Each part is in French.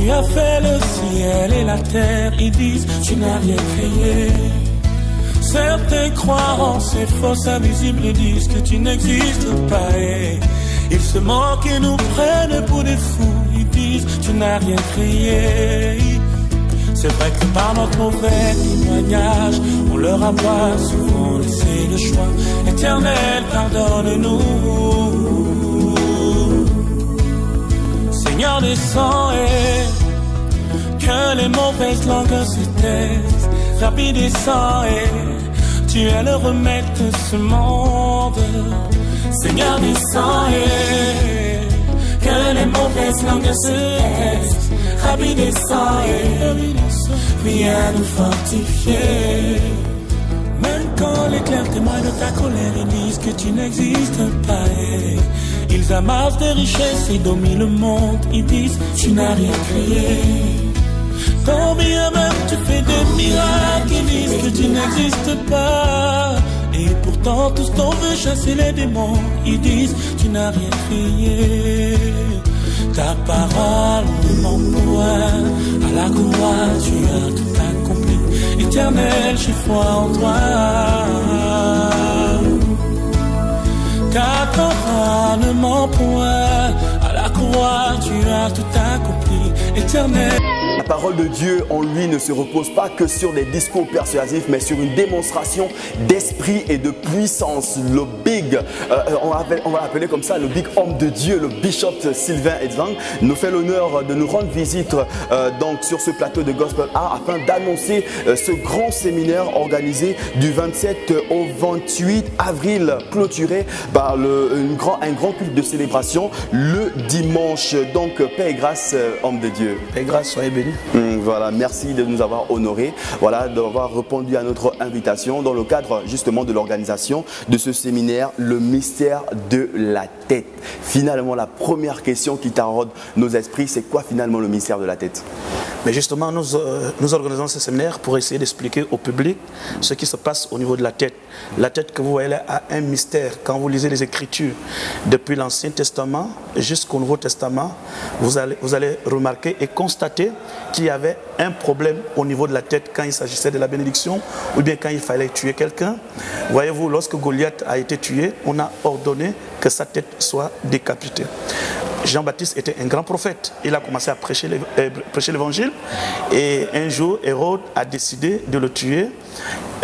Tu as fait le ciel et la terre, ils disent tu n'as rien créé. Certains croient en ces fausses invisibles et disent que tu n'existes pas. Et ils se moquent et nous prennent pour des fous. Ils disent tu n'as rien créé. C'est vrai que par notre mauvais témoignage, on leur a pas souvent laissé le choix. Éternel, pardonne-nous. Seigneur, descends et que les mauvaises langues se taisent. Rabbi, descends et tu es le remède de ce monde. Seigneur, descends et que les mauvaises langues se taisent. Rabbi, descends et viens nous fortifier. Même quand les clercs témoignent de ta colère, ils disent que tu n'existes pas. Et ils amassent des richesses et dominent le monde. Ils disent tu n'as rien créé. Tant bien même tu fais des miracles, ils disent que tu n'existes pas. Et pourtant tous t'en veulent chasser les démons. Ils disent tu n'as rien créé. Ta parole ne ment point. À la croix tu as tout accompli. Éternel, j'ai foi en toi. Ta parole ne ment point. À la croix tu as tout accompli. Éternel. La parole de Dieu en lui ne se repose pas que sur des discours persuasifs, mais sur une démonstration d'esprit et de puissance. Le big, on va l'appeler comme ça, le big homme de Dieu, le bishop Sylvain Edzang, nous fait l'honneur de nous rendre visite donc sur ce plateau de Gospel Art afin d'annoncer ce grand séminaire organisé du 27 au 28 avril, clôturé par un grand culte de célébration le dimanche. Donc, paix et grâce, homme de Dieu. Paix et grâce, soyez bénis. Voilà, merci de nous avoir honorés, voilà, d'avoir répondu à notre invitation dans le cadre justement de l'organisation de ce séminaire, le mystère de la tête. Finalement, la première question qui taraude nos esprits, c'est quoi finalement le mystère de la tête? Mais justement, nous organisons ce séminaire pour essayer d'expliquer au public ce qui se passe au niveau de la tête. La tête que vous voyez là a un mystère. Quand vous lisez les Écritures, depuis l'Ancien Testament jusqu'au Nouveau Testament, vous allez remarquer et constater qu'il y avait un problème au niveau de la tête quand il s'agissait de la bénédiction ou bien quand il fallait tuer quelqu'un. Voyez-vous, lorsque Goliath a été tué, on a ordonné que sa tête soit décapitée. Jean-Baptiste était un grand prophète. Il a commencé à prêcher l'évangile et un jour, Hérode a décidé de le tuer.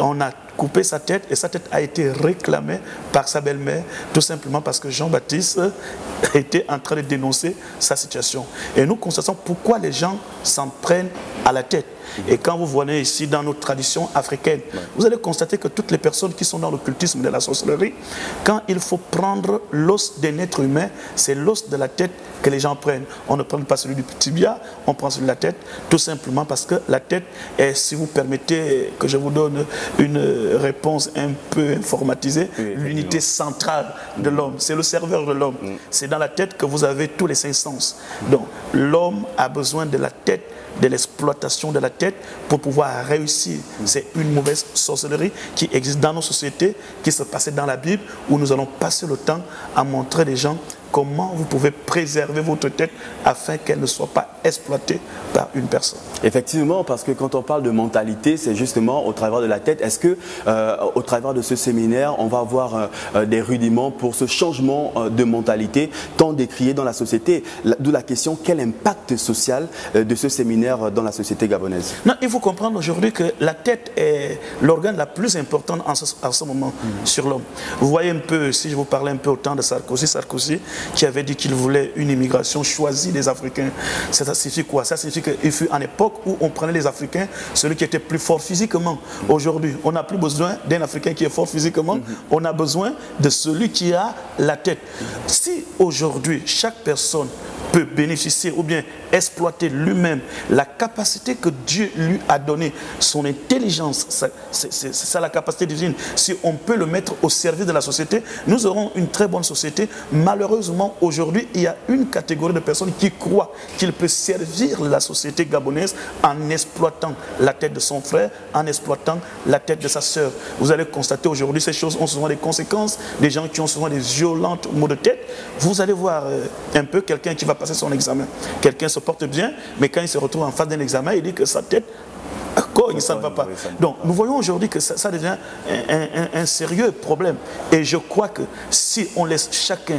On a coupé sa tête et sa tête a été réclamée par sa belle-mère, tout simplement parce que Jean-Baptiste était en train de dénoncer sa situation. Et nous constatons pourquoi les gens s'en prennent à la tête. Et quand vous voyez ici dans notre tradition africaine, vous allez constater que toutes les personnes qui sont dans l'occultisme de la sorcellerie, quand il faut prendre l'os d'un être humain, c'est l'os de la tête que les gens prennent. On ne prend pas celui du tibia, on prend celui de la tête, tout simplement parce que la tête est, si vous permettez que je vous donne une réponse un peu informatisée, l'unité centrale de l'homme. C'est le serveur de l'homme. C'est dans la tête que vous avez tous les 5 sens. Donc l'homme a besoin de la tête, de l'exploitation de la tête pour pouvoir réussir. C'est une mauvaise sorcellerie qui existe dans nos sociétés, qui se passait dans la Bible, où nous allons passer le temps à montrer des gens comment vous pouvez préserver votre tête afin qu'elle ne soit pas exploitée par une personne. Effectivement, parce que quand on parle de mentalité, c'est justement au travers de la tête. Est-ce que au travers de ce séminaire, on va avoir des rudiments pour ce changement de mentalité tant décrié dans la société? D'où la question, quel impact social de ce séminaire dans la société gabonaise? Non, il faut comprendre aujourd'hui que la tête est l'organe la plus importante en ce moment sur l'homme. Vous voyez un peu, si je vous parlais un peu au temps de Sarkozy qui avait dit qu'il voulait une immigration choisie des Africains. Ça signifie quoi? Ça signifie qu'il fut en époque où on prenait les Africains, celui qui était plus fort physiquement. Aujourd'hui, on n'a plus besoin d'un Africain qui est fort physiquement, on a besoin de celui qui a la tête. Si aujourd'hui, chaque personne peut bénéficier ou bien exploiter lui-même la capacité que Dieu lui a donnée, son intelligence, c'est ça la capacité divine. Si on peut le mettre au service de la société, nous aurons une très bonne société. Malheureusement, aujourd'hui, il y a une catégorie de personnes qui croient qu'il peut servir la société gabonaise en exploitant la tête de son frère, en exploitant la tête de sa sœur. Vous allez constater aujourd'hui, ces choses ont souvent des conséquences. Des gens qui ont souvent des violentes maux de tête. Vous allez voir un peu quelqu'un qui va passer passé son examen. Quelqu'un se porte bien, mais quand il se retrouve en face d'un examen, il dit que sa tête cogne, ça ne va pas. Donc nous voyons aujourd'hui que ça devient un sérieux problème. Et je crois que si on laisse chacun,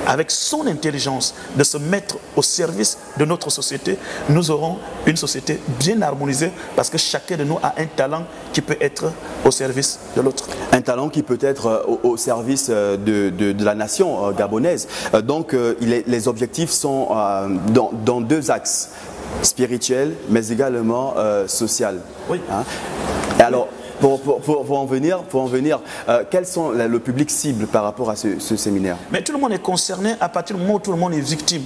avec son intelligence, de se mettre au service de notre société, nous aurons une société bien harmonisée parce que chacun de nous a un talent qui peut être au service de l'autre. Un talent qui peut être au service de la nation gabonaise. Donc les objectifs sont dans deux axes. Spirituel, mais également social. Oui. Hein? Et alors, pour en venir, quels sont le public cible par rapport à ce séminaire? Mais tout le monde est concerné à partir du moment où tout le monde est victime.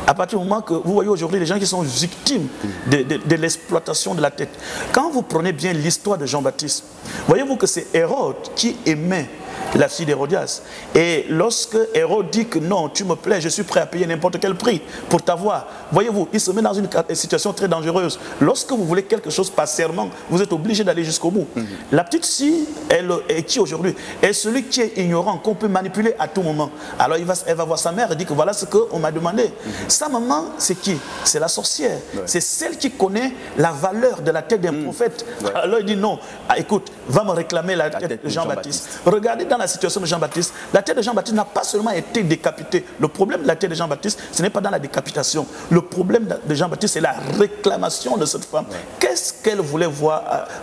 À partir du moment que vous voyez aujourd'hui les gens qui sont victimes de l'exploitation de la tête. Quand vous prenez bien l'histoire de Jean-Baptiste, voyez-vous que c'est Hérode qui aimait la fille d'Hérodias. Et lorsque Hérode dit que non, tu me plais, je suis prêt à payer n'importe quel prix pour t'avoir. Voyez-vous, il se met dans une situation très dangereuse. Lorsque vous voulez quelque chose par serment, vous êtes obligé d'aller jusqu'au bout. La petite fille, elle est qui aujourd'hui? Est celui qui est ignorant, qu'on peut manipuler à tout moment. Alors elle va voir sa mère et dit que voilà ce qu'on m'a demandé. Sa maman, c'est qui? C'est la sorcière. C'est celle qui connaît la valeur de la tête d'un prophète. Alors il dit non, écoute, va me réclamer la tête de Jean-Baptiste. Regardez dans la situation de Jean-Baptiste, la tête de Jean-Baptiste n'a pas seulement été décapitée. Le problème de la tête de Jean-Baptiste, ce n'est pas dans la décapitation. Le problème de Jean-Baptiste, c'est la réclamation de cette femme. Qu'est-ce qu'elle voulait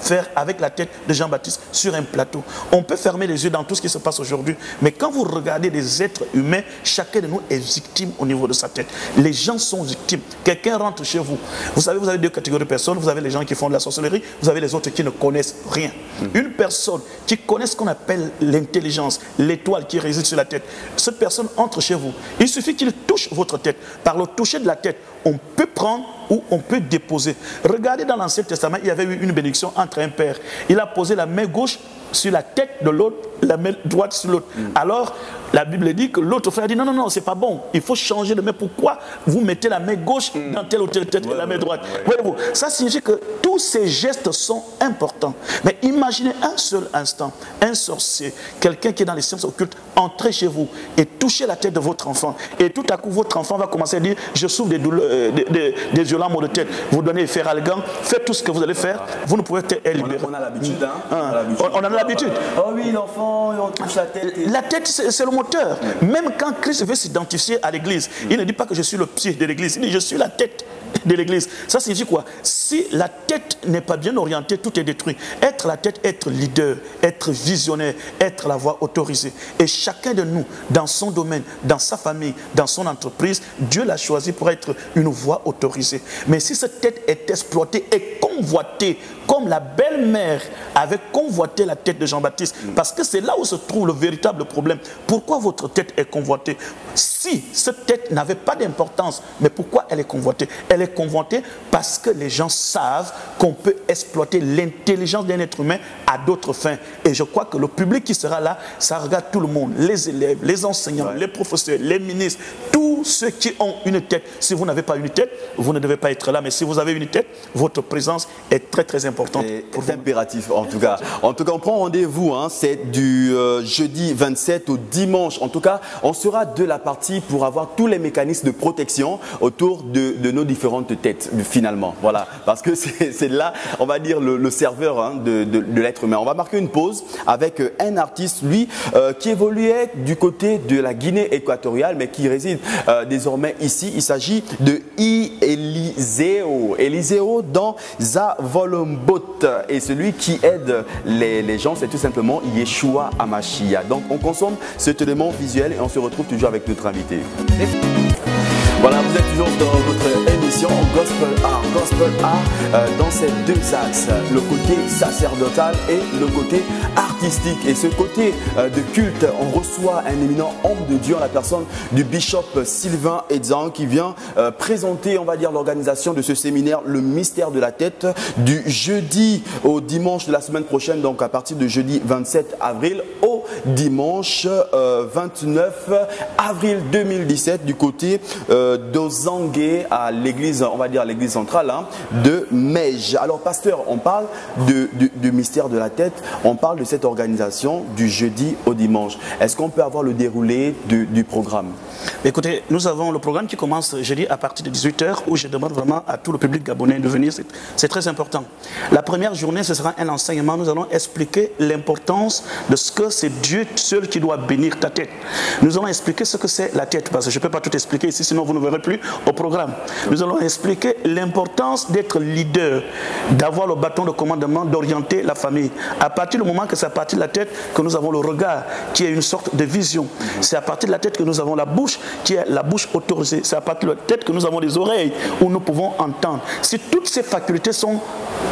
faire avec la tête de Jean-Baptiste sur un plateau? On peut fermer les yeux dans tout ce qui se passe aujourd'hui, mais quand vous regardez des êtres humains, chacun de nous est victime au niveau de sa tête. Les gens sont victimes. Quelqu'un rentre chez vous. Vous savez, vous avez deux catégories de personnes. Vous avez les gens qui font de la sorcellerie, vous avez les autres qui ne connaissent rien. Une personne qui connaît ce qu'on appelle l'intelligence, l'étoile qui réside sur la tête, cette personne entre chez vous. Il suffit qu'il touche votre tête. Par le toucher de la tête, on peut prendre ou on peut déposer. Regardez dans l'Ancien Testament, il y avait eu une bénédiction entre un père. Il a posé la main gauche sur la tête de l'autre, la main droite sur l'autre. Alors, la Bible dit que l'autre frère dit non, non, non, c'est pas bon. Il faut changer de main. Pourquoi vous mettez la main gauche dans telle ou telle tête et la main droite? Voyez-vous, ça signifie que tous ces gestes sont importants. Mais imaginez un seul instant, un sorcier, quelqu'un qui est dans les sciences occultes, entrer chez vous et toucher la tête de votre enfant. Et tout à coup, votre enfant va commencer à dire je souffre des douleurs, des violents maux de tête. Vous donnez Feralgan, faites tout ce que vous allez faire, vous ne pouvez être libéré. On a l'habitude, hein? On en a l'habitude. Oh oui, l'enfant, on touche la tête. La tête, c'est le moteur. Même quand Christ veut s'identifier à l'église, il ne dit pas que je suis le pied de l'église, il dit je suis la tête de l'église. Ça signifie quoi? Si la tête n'est pas bien orientée, tout est détruit. Être la tête, être leader, être visionnaire, être la voix autorisée. Et chacun de nous, dans son domaine, dans sa famille, dans son entreprise, Dieu l'a choisi pour être une voix autorisée. Mais si cette tête est exploitée et convoitée, comme la belle-mère avait convoité la tête de Jean-Baptiste, parce que c'est là où se trouve le véritable problème. Pourquoi votre tête est convoitée? Si cette tête n'avait pas d'importance, mais pourquoi elle est convoitée? Elle est convoitée parce que les gens savent qu'on peut exploiter l'intelligence d'un être humain à d'autres fins. Et je crois que le public qui sera là, ça regarde tout le monde, les élèves, les enseignants, les professeurs, les ministres, tous ceux qui ont une tête. Si vous n'avez pas une tête, vous ne devez pas être là. Mais si vous avez une tête, votre présence est très très importante. C'est impératif en tout cas. En tout cas, on prend rendez-vous. Hein, c'est du jeudi 27 au dimanche. En tout cas, on sera de la partie pour avoir tous les mécanismes de protection autour de nos différentes têtes finalement. Voilà, parce que c'est là, on va dire, le serveur hein, de l'être humain. On va marquer une pause avec un artiste, lui, qui évoluait du côté de la Guinée équatoriale, mais qui réside désormais ici. Il s'agit de Eliseo. Eliseo dans Zavolombot. Et celui qui aide les gens, c'est tout simplement Yeshua Amashia. Donc on consomme cet élément visuel et on se retrouve toujours avec notre invité. Voilà, vous êtes toujours dans votre émission Gospel Art dans ces deux axes, le côté sacerdotal et le côté artistique. Et ce côté de culte, on reçoit un éminent homme de Dieu en la personne du bishop Sylvain Edzan qui vient présenter, on va dire, l'organisation de ce séminaire, le mystère de la tête, du jeudi au dimanche de la semaine prochaine, donc à partir de jeudi 27 avril au dimanche 29 avril 2017 du côté d'Ozangue à l'église, on va dire l'église centrale hein, de Mej. Alors pasteur, on parle du mystère de la tête, on parle de cette organisation du jeudi au dimanche. Est-ce qu'on peut avoir le déroulé du programme? Écoutez, nous avons le programme qui commence jeudi à partir de 18 h où je demande vraiment à tout le public gabonais de venir. C'est très important. La première journée, ce sera un enseignement. Nous allons expliquer l'importance de ce que c'est Dieu seul qui doit bénir ta tête. Nous allons expliquer ce que c'est la tête, parce que je ne peux pas tout expliquer ici, sinon vous ne verrez plus au programme. Nous allons expliquer l'importance d'être leader, d'avoir le bâton de commandement, d'orienter la famille. À partir du moment que c'est à partir de la tête que nous avons le regard, qui est une sorte de vision. C'est à partir de la tête que nous avons la bouche, qui est la bouche autorisée. C'est à partir de la tête que nous avons des oreilles, où nous pouvons entendre. Si toutes ces facultés sont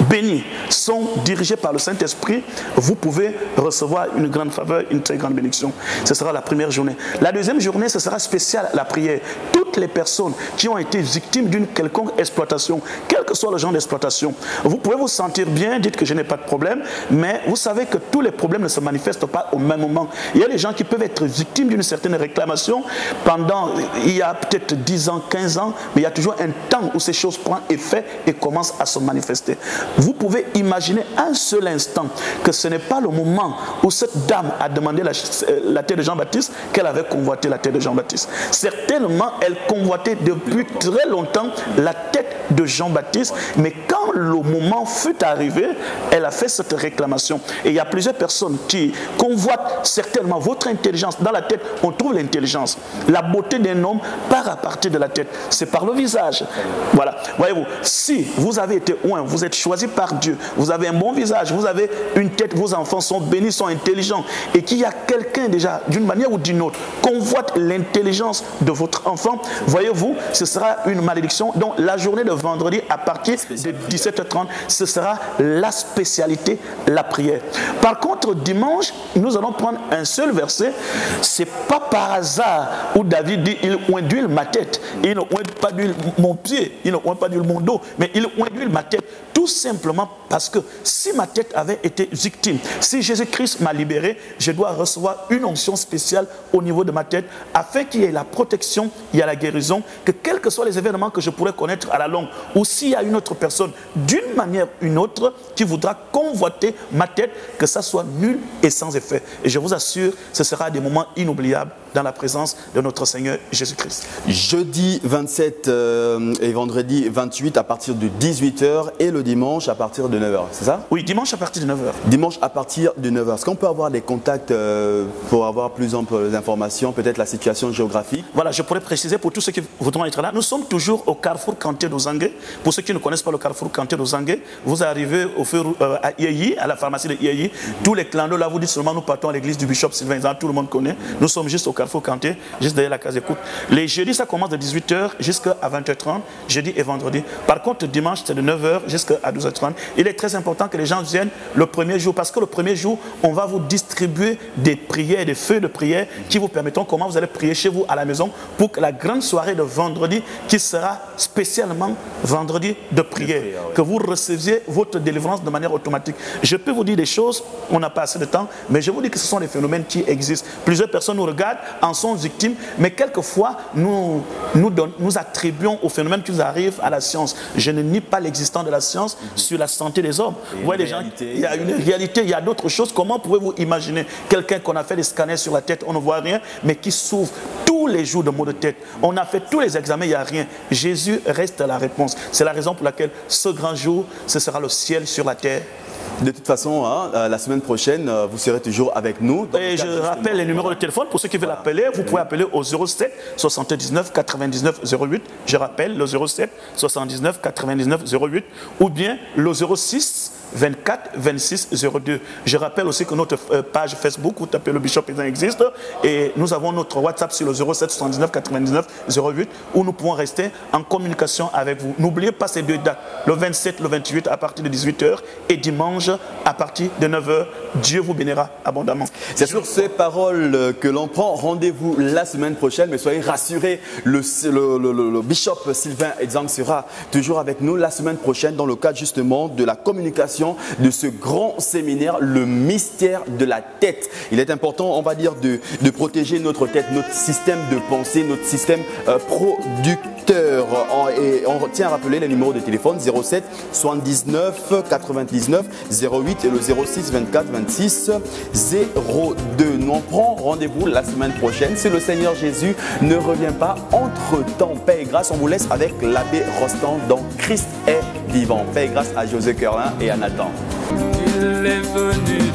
bénies, sont dirigées par le Saint-Esprit, vous pouvez recevoir une grande faveur, une très grande bénédiction. Ce sera la première journée. La deuxième journée, ce sera spécial la prière. Toutes les personnes qui ont été victimes d'une quelconque exploitation, quel que soit le genre d'exploitation, vous pouvez vous sentir bien, dites que je n'ai pas de problème, mais vous savez que tous les problèmes ne se manifestent pas au même moment. Il y a des gens qui peuvent être victimes d'une certaine réclamation pendant, il y a peut-être 10 ans, 15 ans, mais il y a toujours un temps où ces choses prennent effet et commencent à se manifester. Vous pouvez imaginer un seul instant que ce n'est pas le moment où cette dame a demandé la tête de Jean-Baptiste qu'elle avait convoité la tête de Jean-Baptiste. Certainement, elle convoitait depuis très longtemps la tête de Jean-Baptiste, mais quand le moment fut arrivé, elle a fait cette réclamation. Et il y a plusieurs personnes qui convoitent certainement votre intelligence. Dans la tête, on trouve l'intelligence. La beauté d'un homme part à partir de la tête. C'est par le visage. Voilà. Voyez-vous, si vous avez été oint, vous êtes choisi par Dieu, vous avez un bon visage, vous avez une tête, vos enfants sont bénis, sont intelligents, et qu'il y a quelqu'un déjà, d'une manière ou d'une autre, convoite l'intelligence de votre enfant, voyez-vous, ce sera une malédiction. Donc la journée de vendredi à partir de 17h30, ce sera la spécialité, la prière. Par contre, dimanche, nous allons prendre un seul verset. C'est pas par hasard où David dit, il oint d'huile ma tête. Il ne oint pas d'huile mon pied, il ne oint pas d'huile mon dos, mais il oint d'huile ma tête. Tout simplement parce que si ma tête avait été victime, si Jésus-Christ m'a libéré, je dois recevoir une onction spéciale au niveau de ma tête, afin qu'il y ait la protection, il y a la guérison, que quels que soient les événements que je pourrais connaître à la longue, ou s'il y a une autre personne, d'une manière ou une autre, qui voudra convoiter ma tête, que ça soit nul et sans effet. Et je vous assure, ce sera des moments inoubliables dans la présence de notre Seigneur Jésus-Christ. Jeudi 27 et vendredi 28 à partir de 18 h et le dimanche à partir de 9 h, c'est ça? Oui, dimanche à partir de 9 h. Dimanche à partir de 9 h. Est-ce qu'on peut avoir des contacts pour avoir plus amples informations, peut-être la situation géographique? Voilà, je pourrais préciser pour tous ceux qui voudront être là. Nous sommes toujours au Carrefour Kanté d'Ozangue. Pour ceux qui ne connaissent pas le Carrefour Kanté d'Ozangue, vous arrivez au feu à IAI, à la pharmacie de IAI. Tous les clans là, vous dites seulement nous partons à l'église du Bishop Sylvain Zan, tout le monde connaît. Nous sommes juste au Carrefour Kanté, juste derrière la case d'écoute. Les jeudis, ça commence de 18 h jusqu'à 20h30, jeudi et vendredi. Par contre, dimanche, c'est de 9 h jusqu'à 12h30. Il est très important que les gens viennent le premier jour, parce que le premier jour, on va vous distribuer des prières, des feuilles de prière qui vous permettront comment vous allez prier chez vous à la maison pour que la grande soirée de vendredi, qui sera spécialement vendredi de prière, que vous receviez votre délivrance de manière automatique. Je peux vous dire des choses, on n'a pas assez de temps, mais je vous dis que ce sont des phénomènes qui existent. Plusieurs personnes nous regardent, en sont victimes, mais quelquefois nous attribuons aux phénomènes qui nous arrivent à la science. Je ne nie pas l'existence de la science sur la santé des hommes. Vous voyez, les gens, il y a une réalité, il y a d'autres choses. Comment pouvez-vous imaginer quelqu'un qu'on a fait des scanners sur la tête, on ne voit rien, mais qui souffre tous les jours de maux de tête? On a fait tous les examens, il n'y a rien. Jésus reste la réponse. C'est la raison pour laquelle ce grand jour, ce sera le ciel sur la terre. De toute façon, la semaine prochaine, vous serez toujours avec nous. Et je rappelle les numéros de téléphone. Pour ceux qui veulent appeler, vous pouvez appeler au 07 79 99 08. Je rappelle le 07 79 99 08 ou bien le 06 24 26 02. Je rappelle aussi que notre page Facebook, vous tapez le Bishop Ezan existe, et nous avons notre WhatsApp sur le 07 79 99 08 où nous pouvons rester en communication avec vous. N'oubliez pas ces deux dates, le 27, le 28 à partir de 18 h et dimanche à partir de 9 h. Dieu vous bénira abondamment. C'est sur ces paroles que l'on prend rendez-vous la semaine prochaine, mais soyez rassurés, le Bishop Sylvain Ezan sera toujours avec nous la semaine prochaine dans le cadre justement de la communication présentation de ce grand séminaire, le mystère de la tête. Il est important, on va dire, de protéger notre tête, notre système de pensée, notre système producteur. Et on tient à rappeler les numéros de téléphone 07 79 99 08 et le 06 24 26 02. Nous on prend rendez-vous la semaine prochaine. Si le Seigneur Jésus ne revient pas entre temps, paix et grâce, on vous laisse avec l'abbé Rostand dans Christ est vivant. Paix et grâce à José Curlin et à Nathan. Il est venu